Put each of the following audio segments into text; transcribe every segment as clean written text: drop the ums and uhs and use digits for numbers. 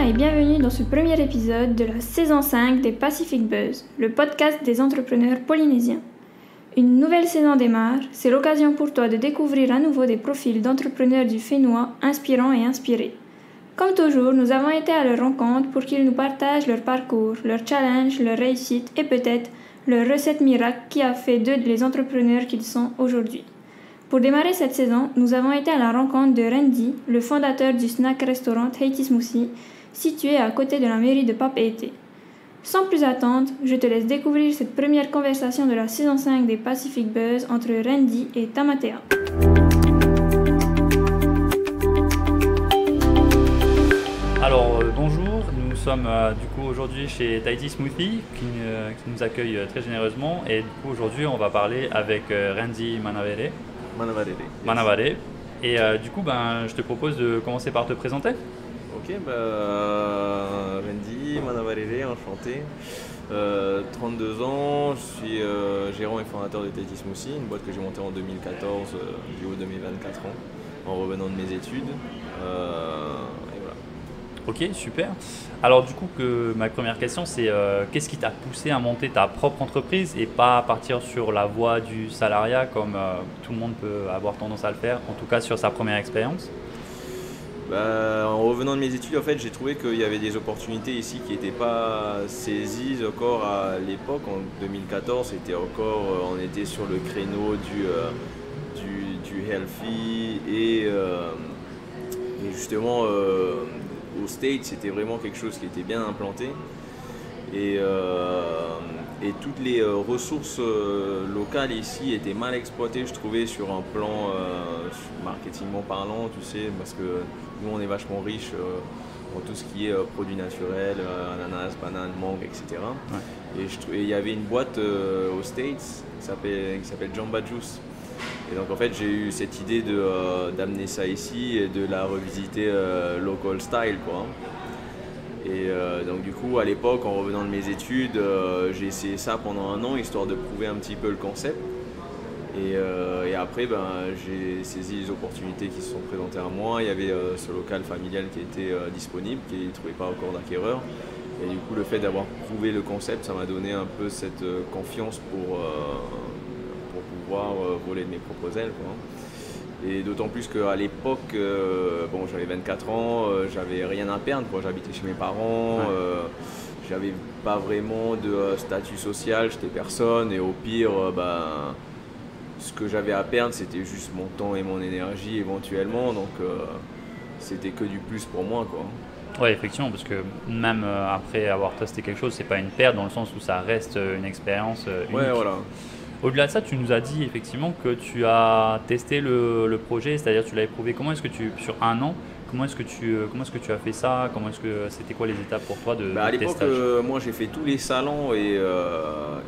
et bienvenue dans ce premier épisode de la saison 5 des Pacific Buzz, le podcast des entrepreneurs polynésiens. Une nouvelle saison démarre, c'est l'occasion pour toi de découvrir à nouveau des profils d'entrepreneurs du Fénois inspirants et inspirés. Comme toujours, nous avons été à leur rencontre pour qu'ils nous partagent leur parcours, leurs challenges, leurs réussites et peut-être leur recette miracle qui a fait d'eux les entrepreneurs qu'ils sont aujourd'hui. Pour démarrer cette saison, nous avons été à la rencontre de Randy, le fondateur du snack-restaurant Haiti Smoothie, situé à côté de la mairie de Papeete. Sans plus attendre, je te laisse découvrir cette première conversation de la saison 5 des Pacific Buzz entre Randy et Tamatea. Alors bonjour, nous sommes du coup aujourd'hui chez Haiti Smoothie qui nous accueille très généreusement et du coup aujourd'hui on va parler avec Randy Manavare. Manavare. Et du coup je te propose de commencer par te présenter. Ok, Randy Manavare, enchanté. 32 ans, je suis gérant et fondateur de Haiti Smoothie, une boîte que j'ai montée en 2014, j'ai eu 2024 ans, en revenant de mes études. Et voilà. Ok, super. Alors du coup, ma première question c'est qu'est-ce qui t'a poussé à monter ta propre entreprise et pas partir sur la voie du salariat comme tout le monde peut avoir tendance à le faire, en tout cas sur sa première expérience? En revenant de mes études, en fait, j'ai trouvé qu'il y avait des opportunités ici qui n'étaient pas saisies encore à l'époque. En 2014, on était sur le créneau du healthy et justement au States, c'était vraiment quelque chose qui était bien implanté. Et toutes les ressources locales ici étaient mal exploitées, je trouvais, sur un plan marketingment parlant, tu sais, parce que nous on est vachement riche en tout ce qui est produits naturels, ananas, bananes, mangue, etc. Ouais. Et il y avait une boîte aux States qui s'appelle Jamba Juice. Et donc en fait j'ai eu cette idée d'amener ça ici et de la revisiter local style, quoi. Et donc du coup à l'époque, en revenant de mes études, j'ai essayé ça pendant un an histoire de prouver un petit peu le concept. Et après j'ai saisi les opportunités qui se sont présentées à moi. Il y avait ce local familial qui était disponible, qui ne trouvait pas encore d'acquéreur. Et du coup le fait d'avoir prouvé le concept, ça m'a donné un peu cette confiance pour pouvoir voler de mes propres ailes, quoi. Et d'autant plus qu'à l'époque, j'avais 24 ans, j'avais rien à perdre, quoi. J'habitais chez mes parents, j'avais pas vraiment de statut social, j'étais personne, et au pire, ce que j'avais à perdre, c'était juste mon temps et mon énergie éventuellement, donc c'était que du plus pour moi, quoi. Oui, effectivement, parce que même après avoir testé quelque chose, c'est pas une perte dans le sens où ça reste une expérience unique. Ouais, voilà. Au-delà de ça, tu nous as dit effectivement que tu as testé le projet, c'est-à-dire tu l'as éprouvé. Comment est-ce que sur un an, comment est-ce que tu as fait ça? C'était quoi les étapes pour toi de à l'époque, testage? moi j'ai fait tous les salons et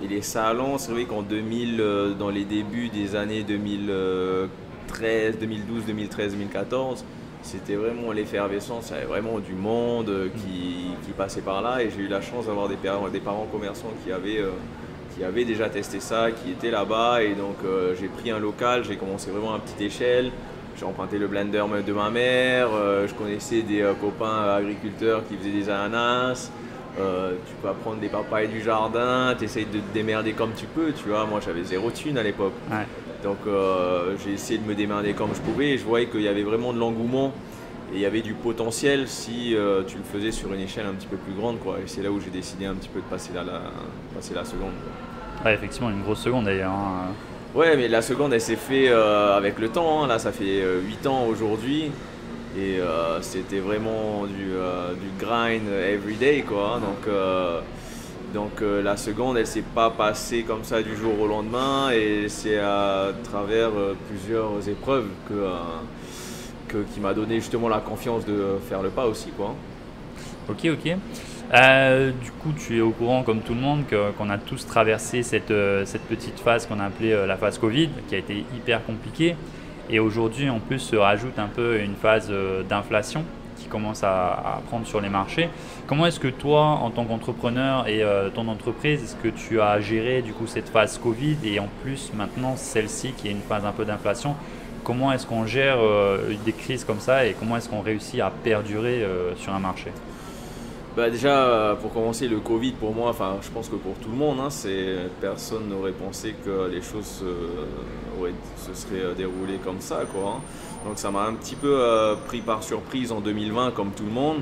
les salons, c'est vrai qu'en 2000, dans les débuts des années 2013, 2012, 2013, 2014, c'était vraiment l'effervescence, il y avait vraiment du monde qui passait par là et j'ai eu la chance d'avoir des parents commerçants qui avaient déjà testé ça, qui étaient là-bas, et donc j'ai pris un local, j'ai commencé vraiment à petite échelle, j'ai emprunté le blender de ma mère, je connaissais des copains agriculteurs qui faisaient des ananas, tu peux apprendre des papayes du jardin, tu essayes de te démerder comme tu peux, tu vois, moi j'avais zéro thune à l'époque, donc j'ai essayé de me démerder comme je pouvais et je voyais qu'il y avait vraiment de l'engouement. Et il y avait du potentiel si tu le faisais sur une échelle un petit peu plus grande, quoi. Et c'est là où j'ai décidé un petit peu de passer la seconde, quoi. Ouais, effectivement, une grosse seconde d'ailleurs. Ouais, mais la seconde, elle s'est fait avec le temps, hein. Là, ça fait 8 ans aujourd'hui. Et c'était vraiment du grind everyday, quoi. Donc la seconde, elle s'est pas passée comme ça du jour au lendemain. Et c'est à travers plusieurs épreuves qui m'a donné justement la confiance de faire le pas aussi, quoi. Ok. Du coup, tu es au courant, comme tout le monde, qu'on a tous traversé cette petite phase qu'on a appelée la phase Covid, qui a été hyper compliquée. Et aujourd'hui, en plus, se rajoute un peu une phase d'inflation qui commence à prendre sur les marchés. Comment est-ce que toi, en tant qu'entrepreneur et ton entreprise, est-ce que tu as géré du coup cette phase Covid et en plus maintenant celle-ci qui est une phase un peu d'inflation? Comment est-ce qu'on gère des crises comme ça et comment est-ce qu'on réussit à perdurer sur un marché? Bah déjà, pour commencer, le Covid, pour moi, enfin, je pense que pour tout le monde, hein, personne n'aurait pensé que les choses se seraient déroulées comme ça, quoi, hein. Donc ça m'a un petit peu pris par surprise en 2020, comme tout le monde.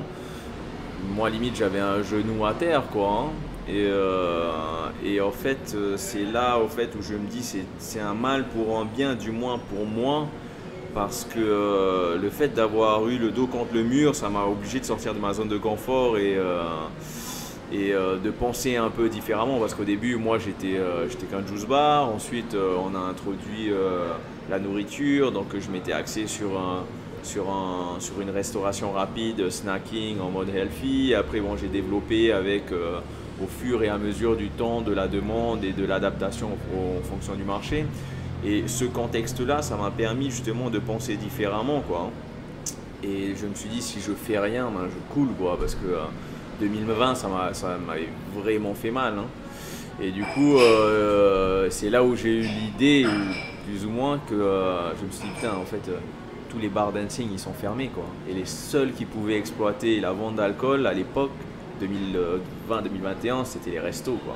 Moi, limite, j'avais un genou à terre, quoi, hein. Et en fait, c'est là au fait, où je me dis c'est un mal pour un bien, du moins pour moi. Parce que le fait d'avoir eu le dos contre le mur, ça m'a obligé de sortir de ma zone de confort et de penser un peu différemment. Parce qu'au début, moi, j'étais qu'un juice bar. Ensuite, on a introduit la nourriture. Donc, je m'étais axé sur une restauration rapide, snacking en mode healthy. Après, bon, j'ai développé avec, au fur et à mesure du temps, de la demande et de l'adaptation en fonction du marché. Et ce contexte-là, ça m'a permis justement de penser différemment, quoi. Et je me suis dit, si je fais rien, ben, je coule, quoi, parce que 2020, ça m'avait vraiment fait mal, hein. Et du coup, c'est là où j'ai eu l'idée, plus ou moins, que je me suis dit, putain, en fait, tous les bars dancing, ils sont fermés, quoi. Et les seuls qui pouvaient exploiter la vente d'alcool à l'époque, 2020-2021, c'était les restos, quoi.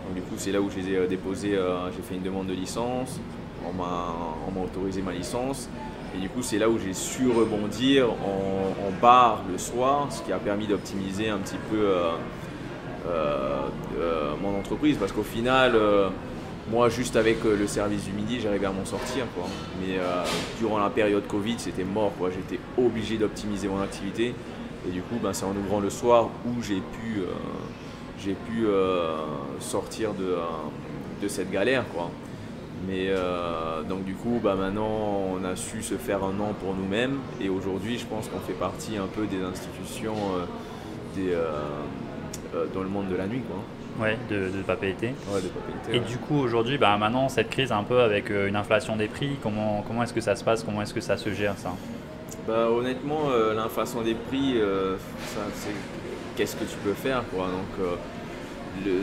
Donc, du coup, c'est là où je les ai déposés, j'ai fait une demande de licence, on m'a autorisé ma licence. Et du coup, c'est là où j'ai su rebondir en bar le soir, ce qui a permis d'optimiser un petit peu mon entreprise. Parce qu'au final, moi, juste avec le service du midi, j'arrivais à m'en sortir, quoi. Mais durant la période Covid, c'était mort, quoi. J'étais obligé d'optimiser mon activité. Et du coup, ben, c'est en ouvrant le soir où j'ai pu sortir de cette galère, quoi. Mais donc du coup, bah, maintenant, on a su se faire un nom pour nous-mêmes. Et aujourd'hui, je pense qu'on fait partie un peu des institutions dans le monde de la nuit, quoi. Ouais, de Papeete. Ouais, de Papeete. Et Ouais. du coup, aujourd'hui, bah, maintenant, cette crise un peu avec une inflation des prix, comment est-ce que ça se passe? Comment est-ce que ça se gère, ça? Bah, honnêtement, l'inflation des prix, qu'est-ce que tu peux faire, quoi. Donc,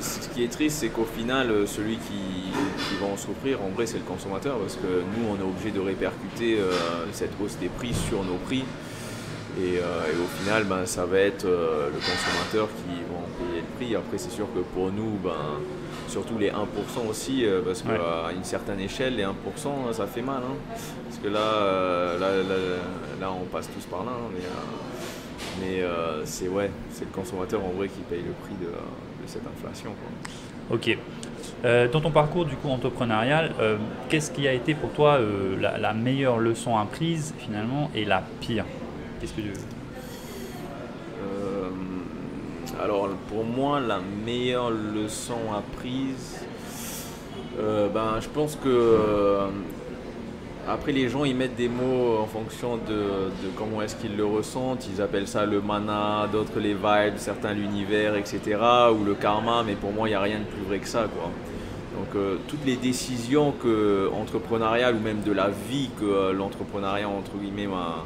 ce qui est triste, c'est qu'au final, celui qui va en souffrir, en vrai, c'est le consommateur, parce que nous, on est obligé de répercuter cette hausse des prix sur nos prix. Et au final, ben, ça va être le consommateur qui va en payer le prix. Après, c'est sûr que pour nous, ben, surtout les 1% aussi, parce qu'à une certaine échelle, les 1%, ça fait mal, hein. Parce que là, on passe tous par là, hein, mais c'est le consommateur en vrai qui paye le prix de cette inflation, quoi. Ok. Dans ton parcours du coup entrepreneurial, qu'est-ce qui a été pour toi la meilleure leçon apprise finalement et la pire? Qu'est-ce que tu veux? Alors pour moi, la meilleure leçon apprise, ben, je pense que après les gens ils mettent des mots en fonction de comment est-ce qu'ils le ressentent. Ils appellent ça le mana, d'autres les vibes, certains l'univers, etc. ou le karma, mais pour moi il n'y a rien de plus vrai que ça, quoi. Donc toutes les décisions entrepreneuriales ou même de la vie que l'entrepreneuriat entre guillemets m'a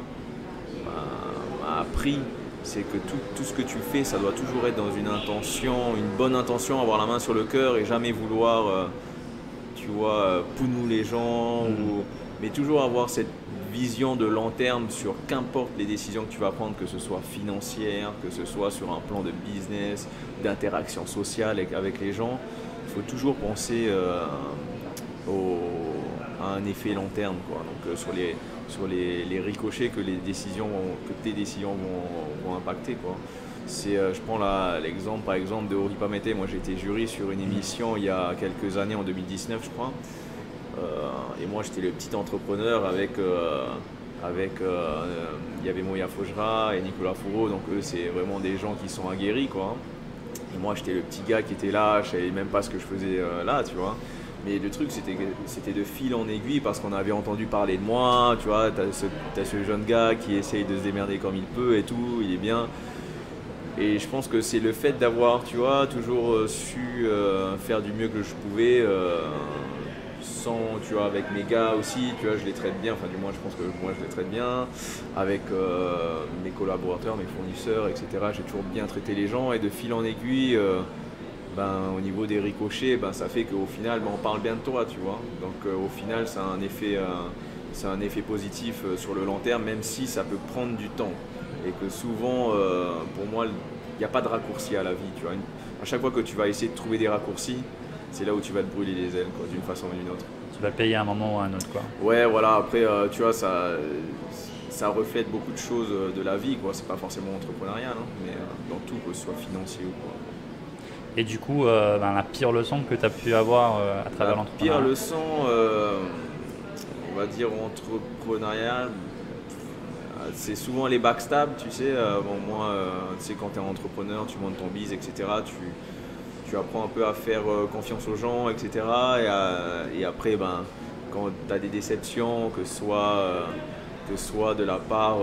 appris, c'est que tout ce que tu fais, ça doit toujours être dans une intention, une bonne intention, avoir la main sur le cœur et jamais vouloir, tu vois, pounou les gens, mais toujours avoir cette vision de long terme sur qu'importe les décisions que tu vas prendre, que ce soit financière, que ce soit sur un plan de business, d'interaction sociale avec les gens. Il faut toujours penser à un effet long terme, quoi. Donc sur les ricochets que tes décisions vont impacter, quoi. Je prends l'exemple par exemple de Ori Papeete. Moi j'ai été jury sur une émission il y a quelques années, en 2019 je crois. Et moi j'étais le petit entrepreneur avec il y avait Moya Fojra et Nicolas Fourreau, donc eux c'est vraiment des gens qui sont aguerris, quoi. Et moi j'étais le petit gars qui était là, je savais même pas ce que je faisais là, tu vois. Mais le truc c'était de fil en aiguille parce qu'on avait entendu parler de moi, tu vois, t'as ce jeune gars qui essaye de se démerder comme il peut et tout, il est bien. Et je pense que c'est le fait d'avoir, tu vois, toujours su faire du mieux que je pouvais, tu vois, avec mes gars aussi, tu vois, je les traite bien, enfin du moins je pense que moi je les traite bien, avec mes collaborateurs, mes fournisseurs, etc. J'ai toujours bien traité les gens et de fil en aiguille, ben, au niveau des ricochets, ben, ça fait qu'au final ben, on parle bien de toi, tu vois. Donc au final ça a un effet positif sur le long terme, même si ça peut prendre du temps. Et que souvent, pour moi, il n'y a pas de raccourci à la vie, tu vois. À chaque fois que tu vas essayer de trouver des raccourcis, c'est là où tu vas te brûler les ailes, quoi, d'une façon ou d'une autre. Tu vas payer à un moment ou à un autre, quoi. Ouais, voilà, après, tu vois, ça reflète beaucoup de choses de la vie, quoi. C'est pas forcément entrepreneurial, hein, mais dans tout, que ce soit financier ou quoi. Et du coup, la pire leçon que tu as pu avoir à travers l'entrepreneuriat? La pire leçon, on va dire entrepreneuriale, c'est souvent les backstabs, tu sais. Moi, tu sais, quand tu es entrepreneur, tu montes ton biz, etc. Tu apprends un peu à faire confiance aux gens, etc. Et après, quand tu as des déceptions, que ce soit de la part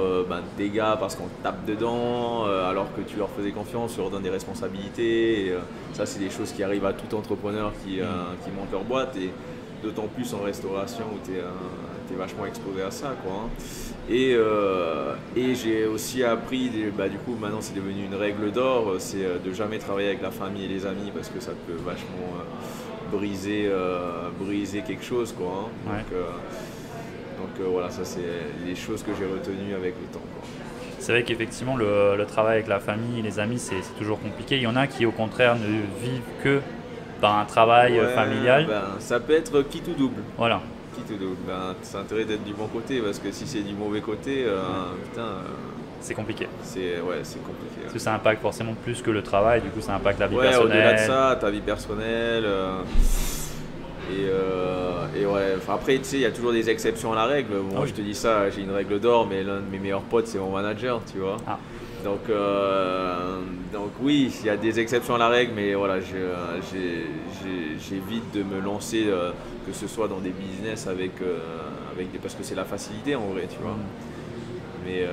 des gars parce qu'on te tape dedans, alors que tu leur faisais confiance, tu leur donnes des responsabilités. Et, ça, c'est des choses qui arrivent à tout entrepreneur qui monte leur boîte. Et d'autant plus en restauration où tu es vachement exposé à ça, quoi, hein. Et j'ai aussi appris, du coup maintenant c'est devenu une règle d'or, c'est de jamais travailler avec la famille et les amis parce que ça peut vachement briser quelque chose, quoi, hein. Ouais. Donc voilà, ça c'est les choses que j'ai retenues avec le temps, quoi. C'est vrai qu'effectivement le travail avec la famille et les amis c'est toujours compliqué. Il y en a qui au contraire ne vivent que par un travail familial. Ça peut être quitte ou double. Voilà. C'est intérêt d'être du bon côté parce que si c'est du mauvais côté, c'est compliqué. C'est compliqué. Parce que ça impacte forcément plus que le travail, du coup ça impacte la vie personnelle. Au-delà de ça, ta vie personnelle. Après, tu sais, il y a toujours des exceptions à la règle. Moi, je te dis ça, j'ai une règle d'or, mais l'un de mes meilleurs potes, c'est mon manager, tu vois. Ah. Donc oui, il y a des exceptions à la règle, mais voilà, j'évite de me lancer, que ce soit dans des business parce que c'est la facilité en vrai, tu vois. Mais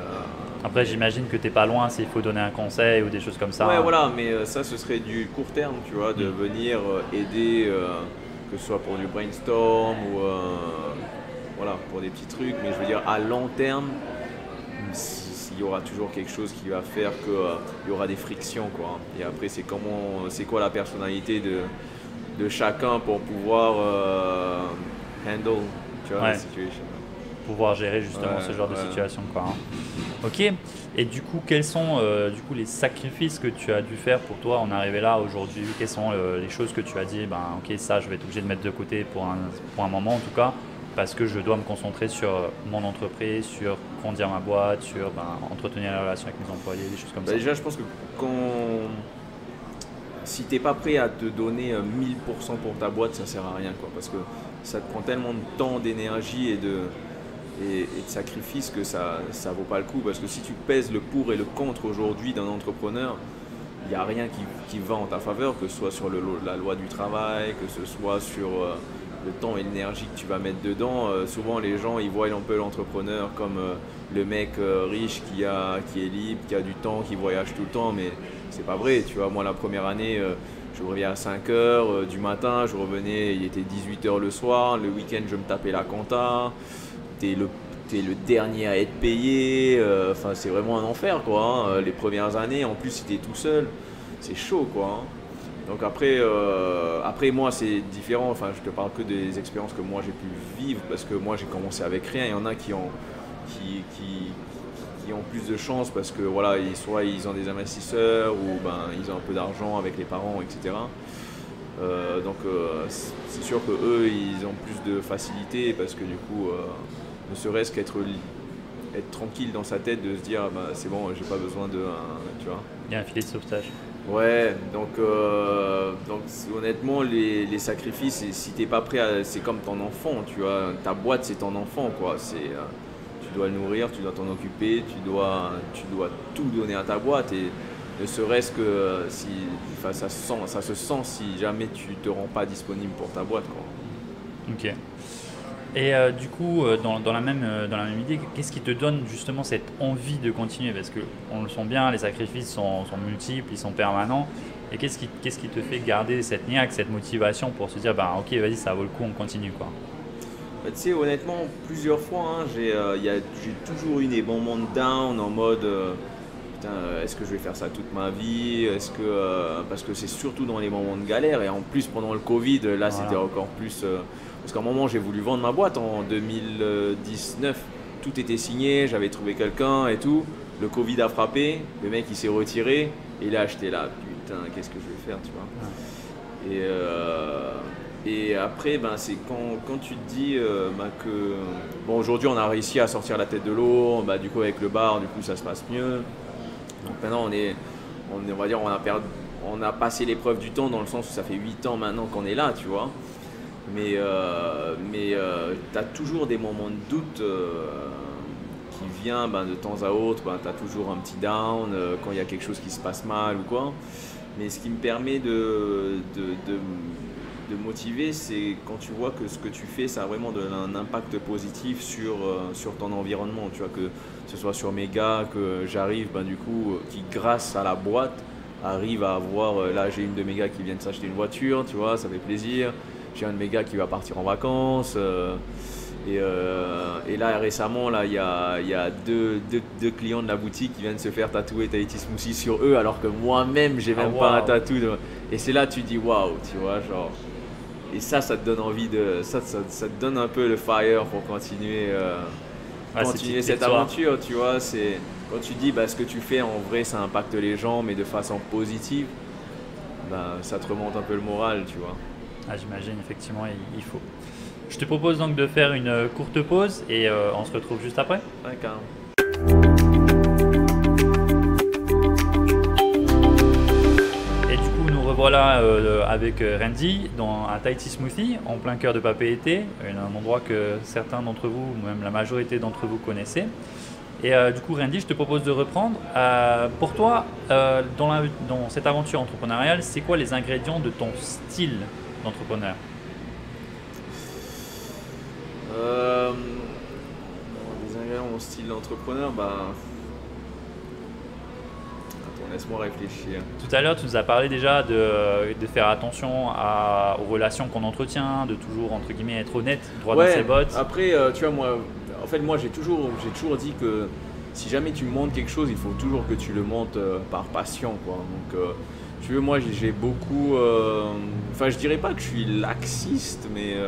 après, j'imagine que t'es pas loin s'il faut donner un conseil ou des choses comme ça. Ouais, voilà, mais ça, ce serait du court terme, tu vois, de venir aider, que ce soit pour du brainstorm ou voilà, pour des petits trucs. Mais je veux dire, à long terme, il y aura toujours quelque chose qui va faire qu'il y aura des frictions, quoi. Et après, c'est quoi la personnalité de chacun pour pouvoir handle, tu vois, la situation. Pouvoir gérer justement ce genre de situation, quoi, hein. Ok. Et du coup, quels sont les sacrifices que tu as dû faire pour toi en arriver là aujourd'hui? Quelles sont les choses que tu as dit, ok, ça je vais être obligé de mettre de côté pour un moment en tout cas, parce que je dois me concentrer sur mon entreprise, sur grandir ma boîte, sur entretenir la relation avec mes employés, des choses comme ça. Déjà, je pense que si tu n'es pas prêt à te donner 1000% pour ta boîte, ça ne sert à rien, quoi, parce que ça te prend tellement de temps, d'énergie et de sacrifice que ça ne vaut pas le coup. Parce que si tu pèses le pour et le contre aujourd'hui d'un entrepreneur, il n'y a rien qui va en ta faveur, que ce soit sur la loi du travail, que ce soit sur le temps et l'énergie que tu vas mettre dedans. Souvent les gens ils voient un peu l'entrepreneur comme le mec riche qui est libre, qui a du temps, qui voyage tout le temps, mais c'est pas vrai, tu vois. Moi la première année, je reviens à 5h du matin, je revenais, il était 18h le soir, le week-end je me tapais la compta, t'es le dernier à être payé, c'est vraiment un enfer, quoi, hein. Les premières années, en plus si t'es tout seul, c'est chaud, quoi, hein. Donc après moi c'est différent, je te parle que des expériences que moi j'ai pu vivre parce que moi j'ai commencé avec rien. Il y en a qui ont plus de chance parce que voilà, soit ils ont des investisseurs ou ils ont un peu d'argent avec les parents, etc. C'est sûr que eux ils ont plus de facilité parce que du coup ne serait-ce qu'être tranquille dans sa tête de se dire c'est bon, j'ai pas besoin de tu vois. Il y a un filet de sauvetage. Ouais, donc honnêtement, les sacrifices, si t'es pas prêt c'est comme ton enfant, tu vois, ta boîte c'est ton enfant, quoi. Tu dois le nourrir, tu dois t'en occuper, tu dois tout donner à ta boîte et ne serait-ce que ça se sent si jamais tu te rends pas disponible pour ta boîte, quoi. Ok. Et du coup, dans la même idée, qu'est-ce qui te donne justement cette envie de continuer? Parce qu'on le sent bien, les sacrifices sont multiples, ils sont permanents. Et qu'est-ce qui te fait garder cette niaque, cette motivation pour se dire ok, vas-y, ça vaut le coup, on continue, quoi? Tu sais, honnêtement, plusieurs fois, hein, j'ai toujours eu des moments de down en mode est-ce que je vais faire ça toute ma vie? Parce que c'est surtout dans les moments de galère et en plus pendant le Covid, là c'était encore plus. Parce qu'à un moment j'ai voulu vendre ma boîte en 2019, tout était signé, j'avais trouvé quelqu'un et tout. le Covid a frappé, le mec il s'est retiré, et là j'étais là, putain, qu'est-ce que je vais faire, tu vois. Et après, ben, c'est quand tu te dis que bon, aujourd'hui on a réussi à sortir la tête de l'eau, du coup avec le bar, du coup ça se passe mieux. Donc maintenant on va dire on a passé l'épreuve du temps dans le sens où ça fait 8 ans maintenant qu'on est là, tu vois. Mais tu as toujours des moments de doute qui viennent de temps à autre. Tu as toujours un petit down quand il y a quelque chose qui se passe mal ou quoi. Mais ce qui me permet de motiver, c'est quand tu vois que ce que tu fais, ça a vraiment un impact positif sur ton environnement. Tu vois, que ce soit sur mes gars, que j'arrive, du coup, qui grâce à la boîte, arrive à avoir, là j'ai une de mes gars qui vient de s'acheter une voiture, tu vois, ça fait plaisir. J'ai un de mes gars qui va partir en vacances. Et là récemment, là, il y a deux clients de la boutique qui viennent se faire tatouer Tahiti Smoothie sur eux, alors que moi-même, j'ai même pas un tatou. Et c'est là tu dis waouh, tu vois, genre. Et ça te donne envie ça te donne un peu le fire pour continuer cette aventure, tu vois. C'est quand tu dis ce que tu fais en vrai, ça impacte les gens, mais de façon positive, ça te remonte un peu le moral, tu vois. Ah, j'imagine, effectivement, il faut. Je te propose donc de faire une courte pause et on se retrouve juste après. D'accord. Et du coup, nous revoilà avec Randy à Tahiti Smoothie, en plein cœur de Papeete, un endroit que certains d'entre vous, ou même la majorité d'entre vous connaissez. Et du coup, Randy, je te propose de reprendre. Pour toi, dans cette aventure entrepreneuriale, c'est quoi les ingrédients de ton style d'entrepreneur? Les ingrédients de mon style d'entrepreneur, attends, laisse-moi réfléchir. Tout à l'heure, tu nous as parlé déjà de faire attention aux relations qu'on entretient, de toujours, entre guillemets, être honnête, droit dans ses bottes. Après, tu vois, moi, j'ai toujours dit que si jamais tu me montres quelque chose, il faut toujours que tu le montres par passion, quoi. Donc, tu veux, moi, j'ai beaucoup... je dirais pas que je suis laxiste, mais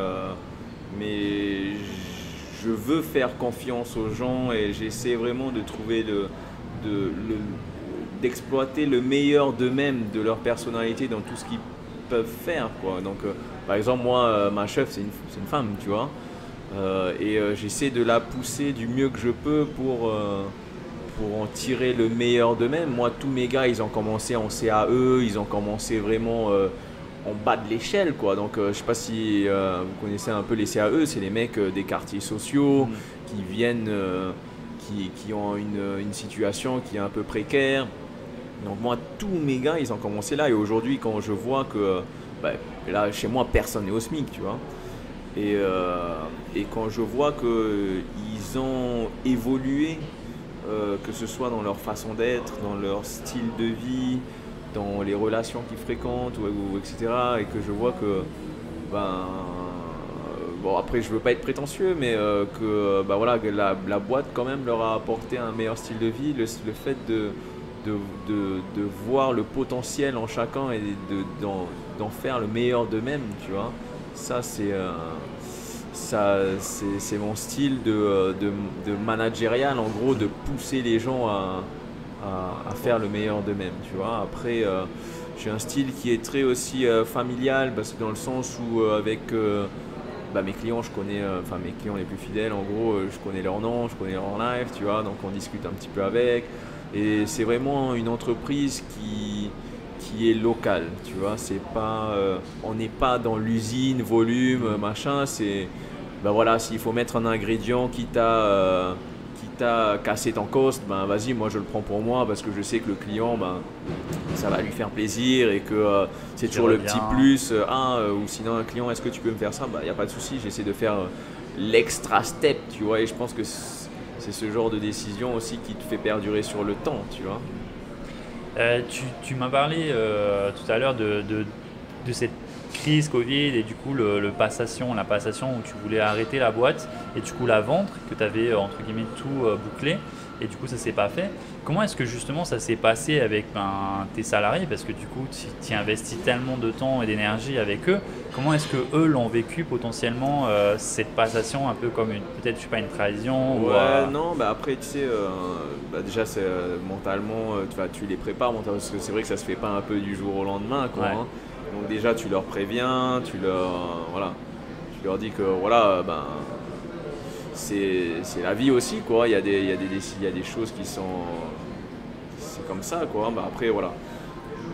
je veux faire confiance aux gens et j'essaie vraiment de trouver d'exploiter le meilleur d'eux-mêmes, de leur personnalité dans tout ce qu'ils peuvent faire, quoi. Donc, par exemple, moi, ma chef, c'est une femme, tu vois. Et j'essaie de la pousser du mieux que je peux pour en tirer le meilleur d'eux-mêmes. Moi, tous mes gars, ils ont commencé en CAE, ils ont commencé vraiment en bas de l'échelle, quoi. Donc, je sais pas si vous connaissez un peu les CAE, c'est les mecs des quartiers sociaux qui viennent, qui ont une situation qui est un peu précaire. Donc, moi, tous mes gars, ils ont commencé là. Et aujourd'hui, quand je vois que, là, chez moi, personne n'est au SMIC, tu vois. Et quand je vois qu'ils ont évolué, que ce soit dans leur façon d'être, dans leur style de vie, dans les relations qu'ils fréquentent, etc. Et que je vois que, bon, après je veux pas être prétentieux, mais que la boîte quand même leur a apporté un meilleur style de vie, le fait de voir le potentiel en chacun et d'en faire le meilleur d'eux-mêmes, tu vois. Ça c'est mon style de managérial, en gros, de pousser les gens à faire le meilleur d'eux-mêmes, tu vois. Après, j'ai un style qui est très aussi familial, parce que dans le sens où avec mes clients, je connais, mes clients les plus fidèles, en gros, je connais leur nom, je connais leur life, tu vois, donc on discute un petit peu avec. Et c'est vraiment une entreprise qui est locale, tu vois. C'est pas, on n'est pas dans l'usine, volume, machin. C'est, s'il faut mettre un ingrédient qui t'a cassé ton cost, vas-y, moi je le prends pour moi parce que je sais que le client, ça va lui faire plaisir et que c'est toujours le petit plus. Ou sinon un client, est-ce que tu peux me faire ça? Il n'y a pas de souci, j'essaie de faire l'extra step, tu vois. Et je pense que c'est ce genre de décision aussi qui te fait perdurer sur le temps, tu vois. Tu m'as parlé tout à l'heure de cette crise Covid et du coup la passation où tu voulais arrêter la boîte et du coup la vendre, que tu avais entre guillemets tout bouclé et du coup ça s'est pas fait. Comment est-ce que justement ça s'est passé avec tes salariés, parce que du coup tu investis tellement de temps et d'énergie avec eux, comment est-ce que eux l'ont vécu potentiellement cette passation un peu comme peut-être je sais pas une trahison Ouais, non, bah après tu sais, déjà c'est, mentalement, tu les prépares mentalement, parce que c'est vrai que ça se fait pas un peu du jour au lendemain quoi, Ouais. hein. Donc déjà tu leur préviens, tu leur dis que voilà, c'est la vie aussi quoi. Il y a des choses qui sont, c'est comme ça quoi. Après voilà,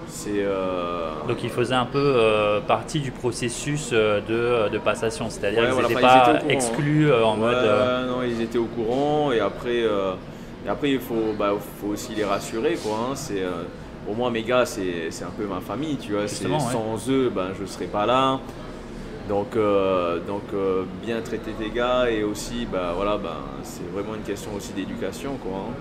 c'est Donc ils faisaient un peu partie du processus de passation, c'est-à-dire ouais, qu'ils voilà, n'étaient enfin, ils étaient pas au courant, exclus en ouais, mode. non, ils étaient au courant et après il faut aussi les rassurer quoi, hein. Pour moi mes gars c'est un peu ma famille, tu vois. Justement, ouais. Sans eux je serais pas là. Donc bien traiter tes gars et aussi c'est vraiment une question aussi d'éducation quoi, hein.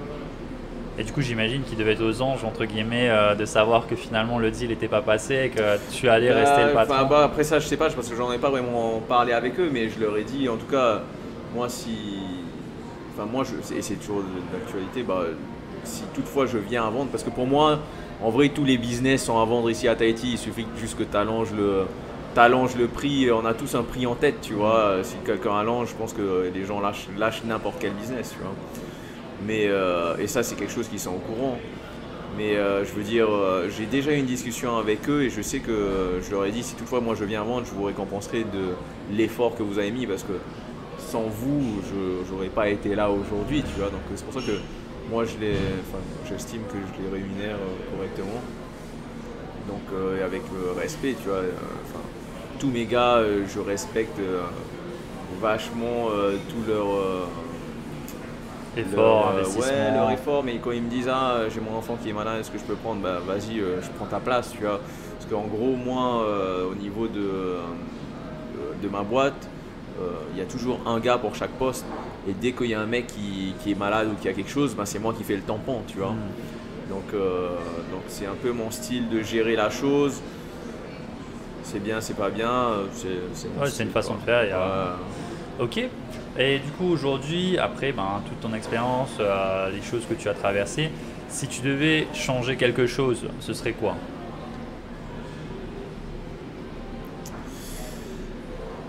Et du coup, j'imagine qu'il devait être aux anges, entre guillemets, de savoir que finalement le deal n'était pas passé et que tu allais rester le patron. Après ça, je sais pas, parce que j'en ai pas vraiment parlé avec eux, mais je leur ai dit, en tout cas, moi, et c'est toujours d'actualité, si toutefois je viens à vendre, parce que pour moi, en vrai, tous les business sont à vendre ici à Tahiti, il suffit juste que tu allonges le prix, on a tous un prix en tête, tu vois. Si quelqu'un allonge, je pense que les gens lâchent n'importe quel business, tu vois. Mais, et ça, c'est quelque chose qui sont au courant. Mais je veux dire, j'ai déjà eu une discussion avec eux et je sais que je leur ai dit, si toutefois moi je viens vendre, je vous récompenserai de l'effort que vous avez mis, parce que sans vous, je n'aurais pas été là aujourd'hui, tu vois. Donc c'est pour ça que moi j'estime que je les rémunère correctement. Donc avec respect, tu vois. Tous mes gars, je respecte vachement tout leur Effort, investissement. Ouais, leur effort, mais quand ils me disent j'ai mon enfant qui est malade, est-ce que je peux prendre, vas-y, je prends ta place, tu vois. Parce qu'en gros, moi, au niveau de ma boîte, il y a toujours un gars pour chaque poste. Et dès qu'il y a un mec qui est malade ou qui a quelque chose, c'est moi qui fais le tampon, tu vois. Donc c'est un peu mon style de gérer la chose. C'est bien, c'est pas bien. C'est une façon de faire. Ok. Et du coup, aujourd'hui, après toute ton expérience, les choses que tu as traversées, si tu devais changer quelque chose, ce serait quoi?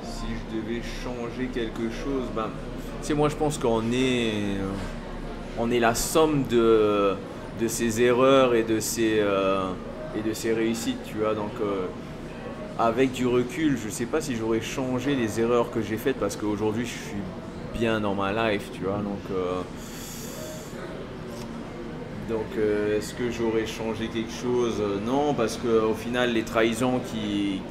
Si je devais changer quelque chose, moi je pense qu'on est la somme de ses erreurs et de ses réussites, tu vois. Donc avec du recul, je sais pas si j'aurais changé les erreurs que j'ai faites, parce qu'aujourd'hui je suis bien dans ma life, tu vois. Donc est-ce que j'aurais changé quelque chose? Non, parce qu'au final les trahisons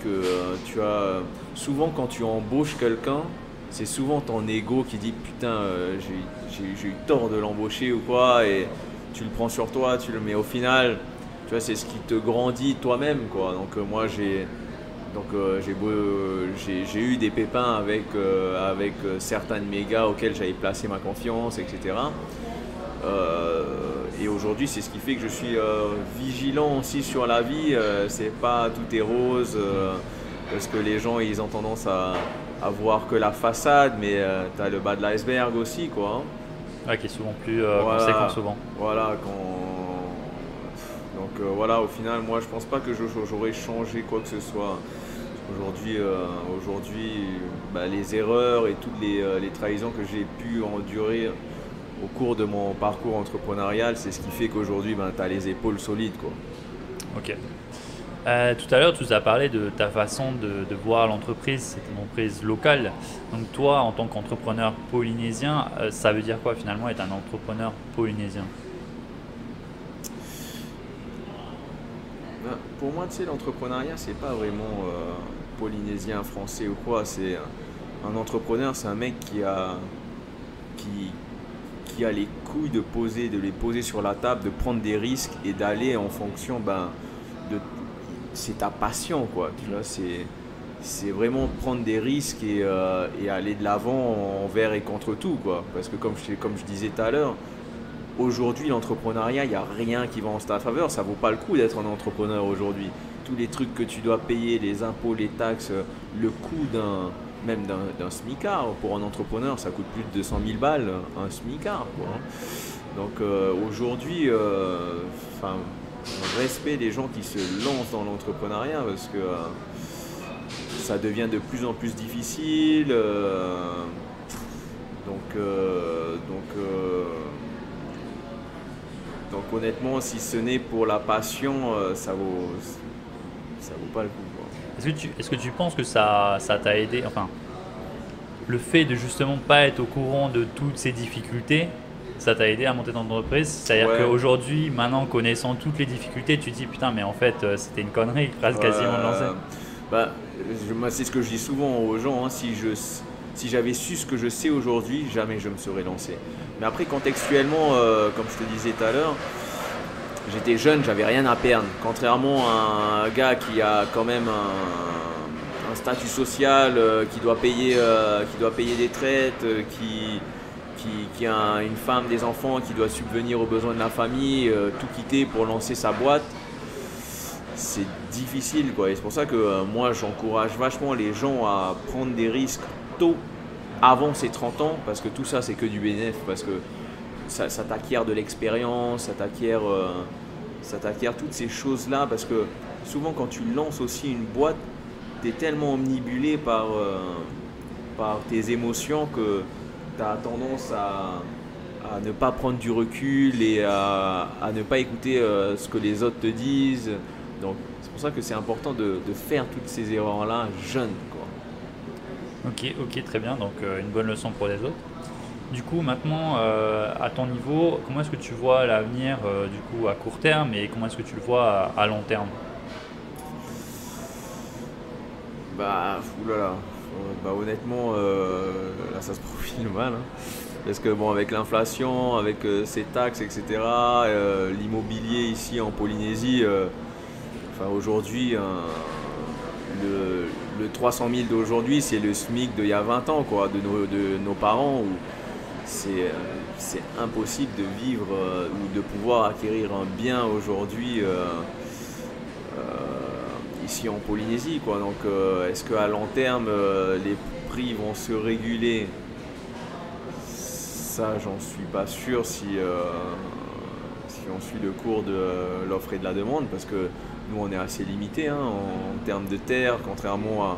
que tu as souvent quand tu embauches quelqu'un, c'est souvent ton ego qui dit putain, j'ai eu tort de l'embaucher ou quoi, et tu le prends sur toi, mais au final, tu vois, c'est ce qui te grandit toi-même quoi. Donc moi j'ai eu des pépins avec certains de mes gars auxquels j'avais placé ma confiance, etc. Et aujourd'hui, c'est ce qui fait que je suis vigilant aussi sur la vie. C'est pas tout est rose, parce que les gens ils ont tendance à voir que la façade, mais tu as le bas de l'iceberg aussi, quoi. Ouais, qui est souvent plus conséquent souvent. Voilà, voilà, au final, moi je pense pas que j'aurais changé quoi que ce soit. Aujourd'hui, les erreurs et toutes les trahisons que j'ai pu endurer au cours de mon parcours entrepreneurial, c'est ce qui fait qu'aujourd'hui, tu as les épaules solides, quoi. Ok. Tout à l'heure, tu nous as parlé de ta façon de voir l'entreprise, c'est une entreprise locale. Donc toi, en tant qu'entrepreneur polynésien, ça veut dire quoi finalement être un entrepreneur polynésien? Pour moi, tu sais, l'entrepreneuriat, c'est pas vraiment polynésien, français ou quoi. C'est un entrepreneur, c'est un mec qui a les couilles de les poser sur la table, de prendre des risques et d'aller en fonction c'est ta passion, quoi. Tu vois, c'est vraiment prendre des risques et aller de l'avant envers et contre tout, quoi. Parce que comme je disais tout à l'heure, aujourd'hui, l'entrepreneuriat, il n'y a rien qui va en ta faveur. Ça ne vaut pas le coup d'être un entrepreneur aujourd'hui. Tous les trucs que tu dois payer, les impôts, les taxes, le coût d'un smicard. Pour un entrepreneur, ça coûte plus de 200 000 balles, un smicard, quoi. Donc aujourd'hui, respect des gens qui se lancent dans l'entrepreneuriat parce que ça devient de plus en plus difficile. Donc honnêtement, si ce n'est pour la passion, ça vaut pas le coup, quoi. Est-ce que tu penses que ça t'a aidé, enfin, le fait de justement pas être au courant de toutes ces difficultés, ça t'a aidé à monter ton entreprise? C'est-à-dire qu'aujourd'hui, maintenant, connaissant toutes les difficultés, tu te dis putain, mais en fait, c'était une connerie, presque quasiment de lancer. Moi, c'est ce que je dis souvent aux gens, hein, si j'avais su ce que je sais aujourd'hui, jamais je me serais lancé. Mais après, contextuellement, comme je te disais tout à l'heure, j'étais jeune, j'avais rien à perdre. Contrairement à un gars qui a quand même un statut social, qui doit payer des traites, qui a une femme, des enfants, qui doit subvenir aux besoins de la famille, tout quitter pour lancer sa boîte, c'est difficile, quoi. Et c'est pour ça que moi, j'encourage vachement les gens à prendre des risques tôt, avant ses 30 ans, parce que tout ça, c'est que du bénéfice, parce que ça t'acquiert de l'expérience, ça t'acquiert toutes ces choses-là, parce que souvent, quand tu lances aussi une boîte, tu es tellement omnibulé par tes émotions que tu as tendance à ne pas prendre du recul et à ne pas écouter ce que les autres te disent. Donc c'est pour ça que c'est important de faire toutes ces erreurs-là jeune, quoi. Ok, très bien, donc une bonne leçon pour les autres. Du coup, maintenant, à ton niveau, comment est-ce que tu vois l'avenir du coup à court terme et comment est-ce que tu le vois à long terme? Honnêtement, là ça se profile mal, hein. Parce que bon, avec l'inflation, avec ces taxes, etc., l'immobilier ici en Polynésie, aujourd'hui, le 300 000 d'aujourd'hui, c'est le SMIC d'il y a 20 ans, quoi, de nos parents, où c'est impossible de vivre ou de pouvoir acquérir un bien aujourd'hui ici en Polynésie, quoi. Donc est-ce qu'à long terme les prix vont se réguler? Ça, j'en suis pas sûr si on suit le cours de l'offre et de la demande, parce que nous on est assez limité, hein, en termes de terre, contrairement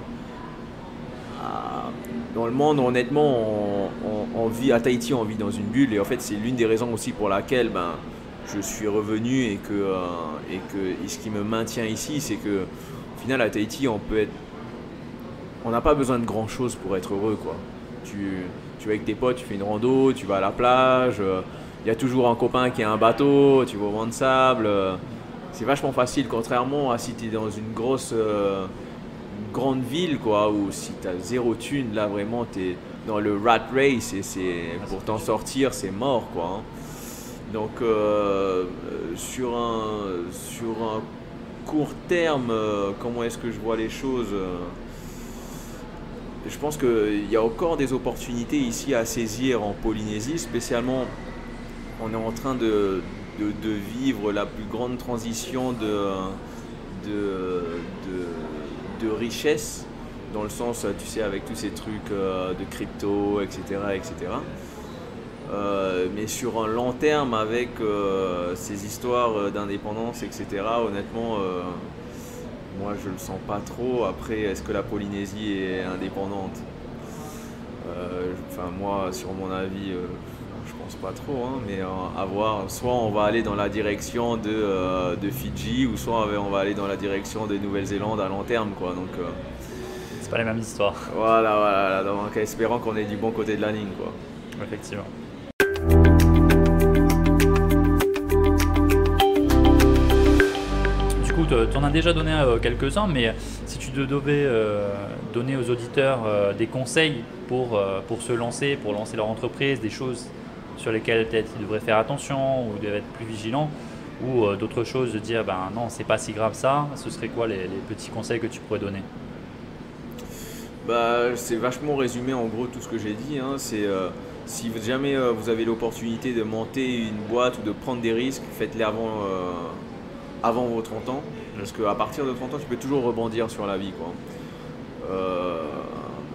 dans le monde. Honnêtement, on vit à Tahiti, on vit dans une bulle, et en fait c'est l'une des raisons aussi pour laquelle je suis revenu et ce qui me maintient ici, c'est que au final à Tahiti on n'a pas besoin de grand chose pour être heureux, quoi. Tu vas avec tes potes, tu fais une rando, tu vas à la plage, il y a toujours un copain qui a un bateau, tu vas au vent de sable, c'est vachement facile, contrairement à si tu es dans une grande ville, quoi, où si tu as zéro thune, là vraiment tu es dans le rat race et pour t'en sortir c'est mort, quoi, hein. Donc sur un court terme, comment est-ce que je vois les choses? Je pense qu'il y a encore des opportunités ici à saisir en Polynésie, spécialement on est en train de vivre la plus grande transition de richesse, dans le sens, tu sais, avec tous ces trucs de crypto, etc. etc. Mais sur un long terme, avec ces histoires d'indépendance, etc., honnêtement, moi je le sens pas trop. Après, est-ce que la Polynésie est indépendante? Moi, sur mon avis, je pense pas trop, hein, mais à voir. Soit on va aller dans la direction de Fidji, ou soit on va aller dans la direction de Nouvelle-Zélande à long terme, quoi. Donc, c'est pas les mêmes histoires. Voilà. Donc, espérant qu'on est du bon côté de la ligne, quoi. Effectivement. Tu en as déjà donné quelques-uns, mais si tu devais donner aux auditeurs des conseils pour se lancer, pour lancer leur entreprise, des choses sur lesquelles peut-être ils devraient faire attention ou devraient être plus vigilants, ou d'autres choses, de dire non, c'est pas si grave ça, ce serait quoi les petits conseils que tu pourrais donner? C'est vachement résumé en gros tout ce que j'ai dit, hein. si jamais vous avez l'opportunité de monter une boîte ou de prendre des risques, faites-les avant vos 30 ans. Parce qu'à partir de 30 ans, tu peux toujours rebondir sur la vie, quoi.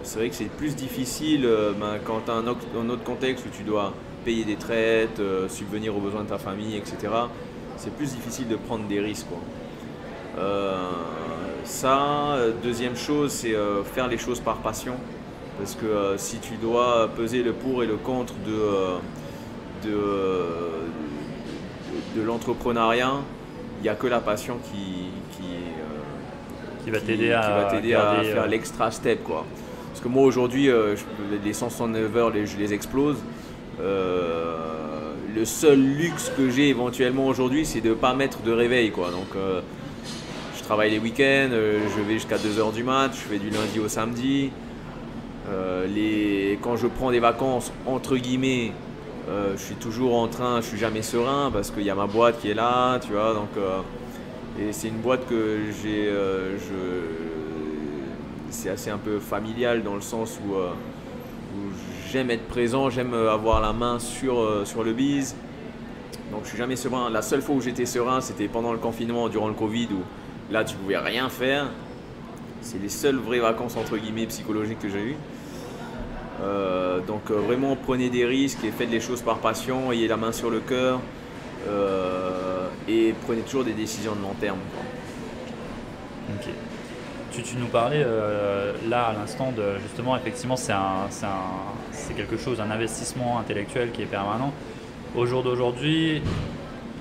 C'est vrai que c'est plus difficile quand tu as un autre contexte où tu dois payer des traites, subvenir aux besoins de ta famille, etc. C'est plus difficile de prendre des risques, quoi. Deuxième chose, c'est faire les choses par passion. Parce que si tu dois peser le pour et le contre de l'entrepreneuriat, il n'y a que la passion qui va t'aider à faire l'extra step, quoi. Parce que moi aujourd'hui, les 169 heures, je les explose. Le seul luxe que j'ai éventuellement aujourd'hui, c'est de ne pas mettre de réveil, quoi. Donc je travaille les week-ends, je vais jusqu'à 2h du mat, je fais du lundi au samedi. Quand je prends des vacances, entre guillemets, je suis toujours en train, je suis jamais serein parce qu'il y a ma boîte qui est là, tu vois. Donc, et c'est une boîte que j'ai, c'est assez un peu familial dans le sens où j'aime être présent, j'aime avoir la main sur le biz. Donc je suis jamais serein. La seule fois où j'étais serein, c'était pendant le confinement, durant le Covid, où là tu pouvais rien faire. C'est les seules vraies vacances entre guillemets psychologiques que j'ai eues. Donc vraiment prenez des risques et faites les choses par passion, ayez la main sur le cœur et prenez toujours des décisions de long terme, quoi. Ok. Tu nous parlais là à l'instant de justement effectivement c'est quelque chose, un investissement intellectuel qui est permanent. Au jour d'aujourd'hui,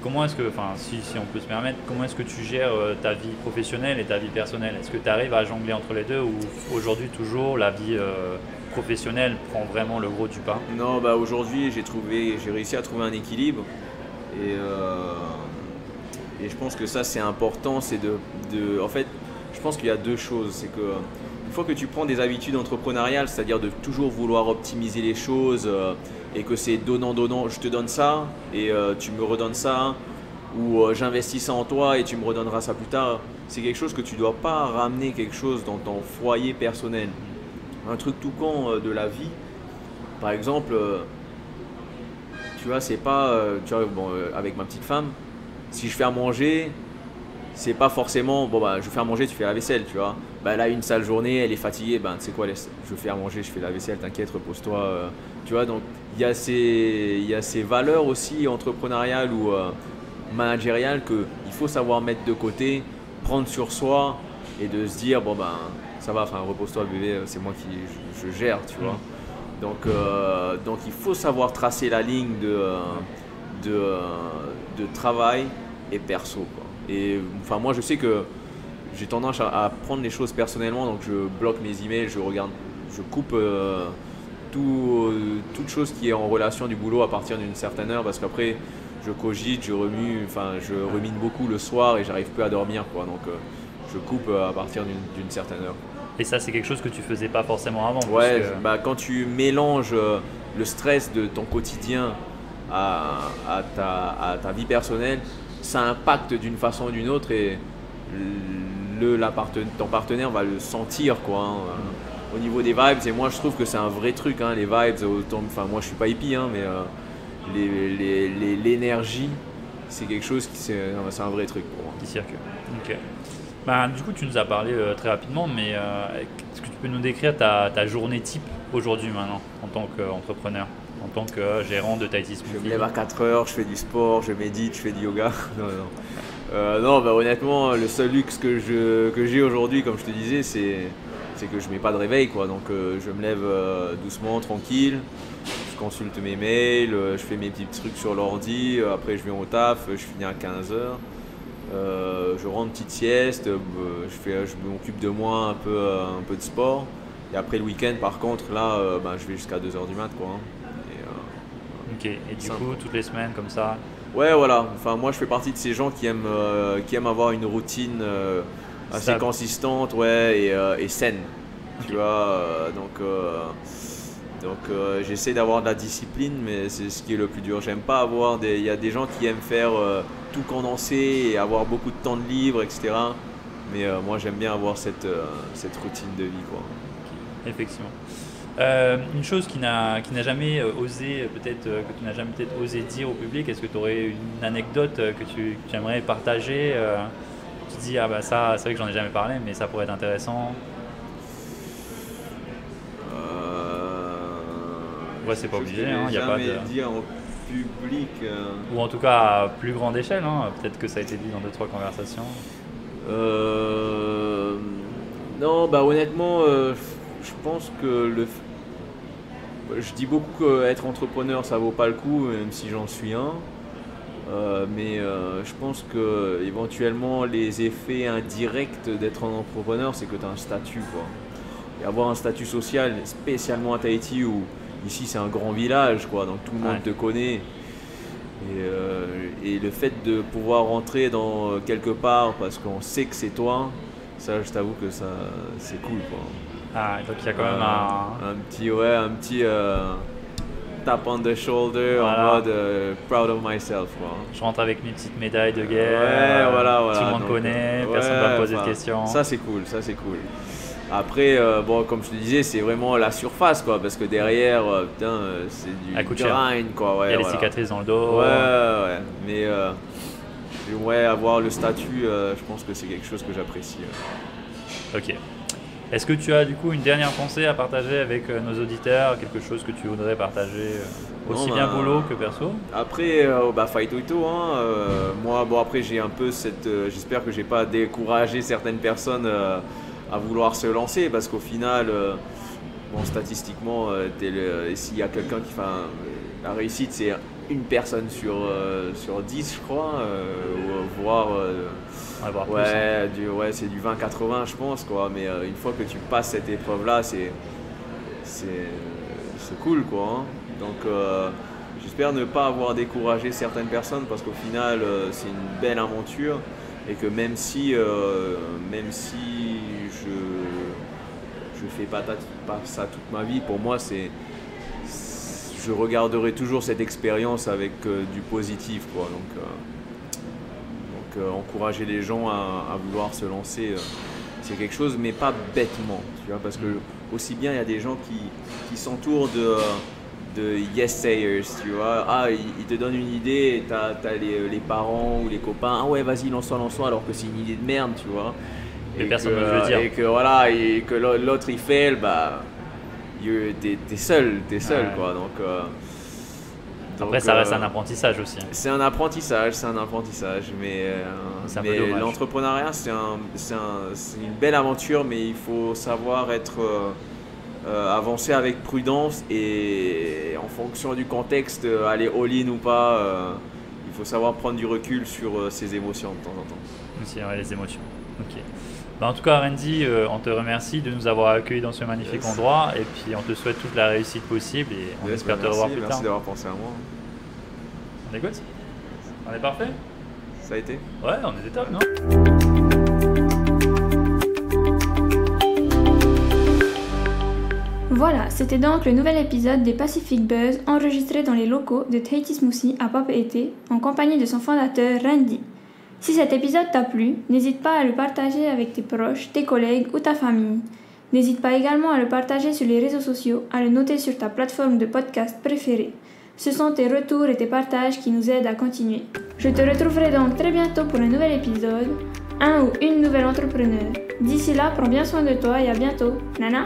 comment est-ce que, si on peut se permettre, comment est-ce que tu gères ta vie professionnelle et ta vie personnelle? Est-ce que tu arrives à jongler entre les deux ou aujourd'hui toujours la vie professionnelle prend vraiment le gros du pas? Non, aujourd'hui j'ai réussi à trouver un équilibre et je pense que ça c'est important, en fait je pense qu'il y a deux choses, c'est que une fois que tu prends des habitudes entrepreneuriales, c'est-à-dire de toujours vouloir optimiser les choses et que c'est donnant, je te donne ça et tu me redonnes ça, ou j'investis ça en toi et tu me redonneras ça plus tard, c'est quelque chose que tu ne dois pas ramener quelque chose dans ton foyer personnel. Un truc tout con de la vie, par exemple, tu vois, c'est pas, avec ma petite femme, si je fais à manger, c'est pas forcément, je fais à manger, tu fais la vaisselle, tu vois. Elle a une sale journée, elle est fatiguée, tu sais quoi, je fais à manger, je fais la vaisselle, t'inquiète, repose-toi, tu vois. Donc il y a ces valeurs aussi entrepreneuriales ou managériales qu'il faut savoir mettre de côté, prendre sur soi et de se dire, ça va, repose-toi bébé, c'est moi qui je gère, tu vois. Donc il faut savoir tracer la ligne de travail et perso, quoi. Et moi je sais que j'ai tendance à prendre les choses personnellement, donc je bloque mes emails, je coupe toute chose qui est en relation du boulot à partir d'une certaine heure, parce qu'après je cogite, je rumine beaucoup le soir et j'arrive peu à dormir, quoi. Donc je coupe à partir d'une certaine heure. Et ça c'est quelque chose que tu faisais pas forcément avant? Ouais, quand tu mélanges le stress de ton quotidien à ta vie personnelle, ça impacte d'une façon ou d'une autre et ton partenaire va le sentir, quoi, hein. Au niveau des vibes, et moi je trouve que c'est un vrai truc, hein, les vibes, moi je suis pas hippie, hein, mais l'énergie c'est quelque chose c'est un vrai truc pour moi. Qui circule. Ok. Du coup tu nous as parlé très rapidement, mais est-ce que tu peux nous décrire ta journée type aujourd'hui maintenant en tant qu'entrepreneur? En tant que gérant de Tahiti Smoothie? Je me lève à 4h, je fais du sport, je médite, je fais du yoga. Non, honnêtement, le seul luxe que j'ai aujourd'hui, comme je te disais, c'est que je mets pas de réveil, quoi. Donc je me lève doucement, tranquille, je consulte mes mails, je fais mes petits trucs sur l'ordi, après je viens au taf, je finis à 15h. Je rentre une petite sieste, je m'occupe de moi un peu de sport. Et après le week-end, par contre, là, je vais jusqu'à 2h du mat, quoi. Ok, et du coup, toutes les semaines comme ça? Ouais, voilà. Moi, je fais partie de ces gens qui aiment avoir une routine assez consistante, ouais, et saine. Okay. Tu vois, donc j'essaie d'avoir de la discipline, mais c'est ce qui est le plus dur. J'aime pas il y a des gens qui aiment faire tout condenser et avoir beaucoup de temps de libre, etc. Mais moi, j'aime bien avoir cette routine de vie, quoi. Okay. Effectivement. Une chose qui n'a jamais osé, peut-être que tu n'as jamais peut-être osé dire au public, est-ce que tu aurais une anecdote que tu aimerais partager tu te dis, ah bah ça, c'est vrai que j'en ai jamais parlé, mais ça pourrait être intéressant. Ouais, c'est pas obligé, il n'y a pas de... dire en public. Ou en tout cas à plus grande échelle, peut-être que ça a été dit dans 2-3 conversations. Non, bah honnêtement, je pense que je dis beaucoup qu'être entrepreneur ça vaut pas le coup, même si j'en suis un. Mais je pense que éventuellement les effets indirects d'être un entrepreneur, c'est que tu as un statut, quoi. Et avoir un statut social, spécialement à Tahiti où ici c'est un grand village, quoi, donc tout le monde te connaît. Et le fait de pouvoir rentrer dans quelque part parce qu'on sait que c'est toi, ça je t'avoue que ça c'est cool, quoi. Ah, donc il y a quand même un petit tap on the shoulder, voilà. en mode proud of myself, quoi. Je rentre avec mes petites médailles de guerre, voilà. Tout le monde connaît, personne ne va me poser de questions. Ça c'est cool. Après, comme je te disais, c'est vraiment la surface, quoi, parce que derrière, c'est du grind, quoi. Ouais, il y a les cicatrices dans le dos. Ouais. Mais avoir le statut, je pense que c'est quelque chose que j'apprécie. Ok. Est-ce que tu as du coup une dernière pensée à partager avec nos auditeurs, quelque chose que tu voudrais partager aussi bien boulot que perso? Après, Faito Ito, moi, après j'ai un peu j'espère que j'ai pas découragé certaines personnes à vouloir se lancer, parce qu'au final, statistiquement, s'il y a quelqu'un qui fait la réussite, c'est une personne sur 10, je crois, voire c'est du 20-80, je pense, quoi. Mais une fois que tu passes cette épreuve-là, c'est cool, quoi. Donc j'espère ne pas avoir découragé certaines personnes, parce qu'au final, c'est une belle aventure, et que même si je fais pas ça toute ma vie, pour moi je regarderai toujours cette expérience avec du positif, quoi. Donc encourager les gens à vouloir se lancer, c'est quelque chose, mais pas bêtement, tu vois, parce que aussi bien il y a des gens qui s'entourent de yes-sayers, tu vois. Ils te donnent une idée, t'as les parents ou les copains, ah ouais, vas-y, lance-toi, alors que c'est une idée de merde, tu vois. Et personne ne veut le dire. Et que l'autre il fait, t'es seul, quoi. Donc après, ça reste un apprentissage aussi. C'est un apprentissage, mais l'entrepreneuriat, c'est une belle aventure, mais il faut savoir avancer avec prudence, et en fonction du contexte, aller all-in ou pas, il faut savoir prendre du recul sur ses émotions de temps en temps. Aussi, les émotions. Ok. En tout cas, Randy, on te remercie de nous avoir accueillis dans ce magnifique endroit, et puis on te souhaite toute la réussite possible, et on espère te revoir plus tard. Merci d'avoir pensé à moi. On écoute? On est parfait? Ça a été? Ouais, on était top, non? Voilà, c'était donc le nouvel épisode des Pacific Buzz, enregistré dans les locaux de Tahiti Smoothie à Papeete, en compagnie de son fondateur Randy. Si cet épisode t'a plu, n'hésite pas à le partager avec tes proches, tes collègues ou ta famille. N'hésite pas également à le partager sur les réseaux sociaux, à le noter sur ta plateforme de podcast préférée. Ce sont tes retours et tes partages qui nous aident à continuer. Je te retrouverai donc très bientôt pour un nouvel épisode, un ou une nouvelle entrepreneur. D'ici là, prends bien soin de toi et à bientôt. Nana!